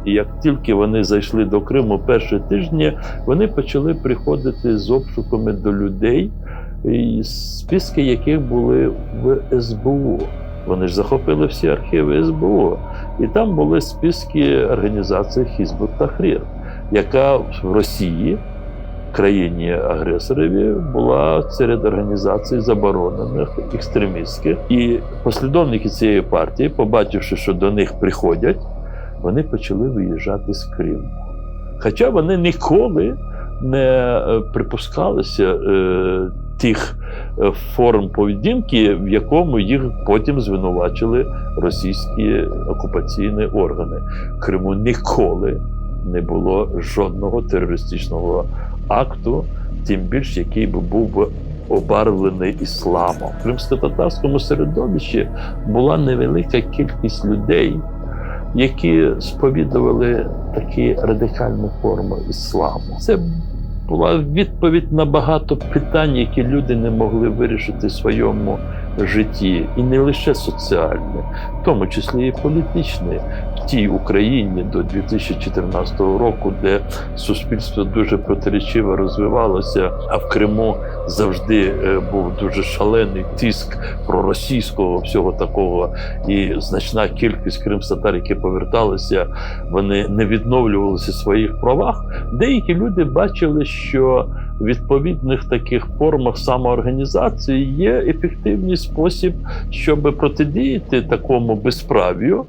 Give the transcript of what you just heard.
І як тільки вони зайшли до Криму перші тижні, вони почали приходити з обшуками до людей, списки яких були в СБУ. Вони ж захопили всі архіви СБУ. І там були списки організації Хізб ут-Тахрір, яка в Росії, країні-агресорові, була серед організацій заборонених, екстремістських. І послідовники цієї партії, побачивши, що до них приходять, вони почали виїжджати з Криму. Хоча вони ніколи не припускалися тих форм поведінки, в якому їх потім звинувачили російські окупаційні органи. В Криму ніколи не було жодного терористичного акту, тим більше який би був обарвлений ісламом. В кримськотатарському середовищі була невелика кількість людей, які сповідували такі радикальні форми ісламу. Це була відповідь на багато питань, які люди не могли вирішити в своєму житті. І не лише соціальне, в тому числі і політичне. В тій Україні до 2014 року, де суспільство дуже протирічиво розвивалося, а в Криму завжди був дуже шалений тиск проросійського всього такого, і значна кількість кримськотатар, які поверталися, вони не відновлювалися в своїх правах. Деякі люди бачили, що в відповідних таких формах самоорганізації є ефективний спосіб, щоб протидіяти такому безправ'ю.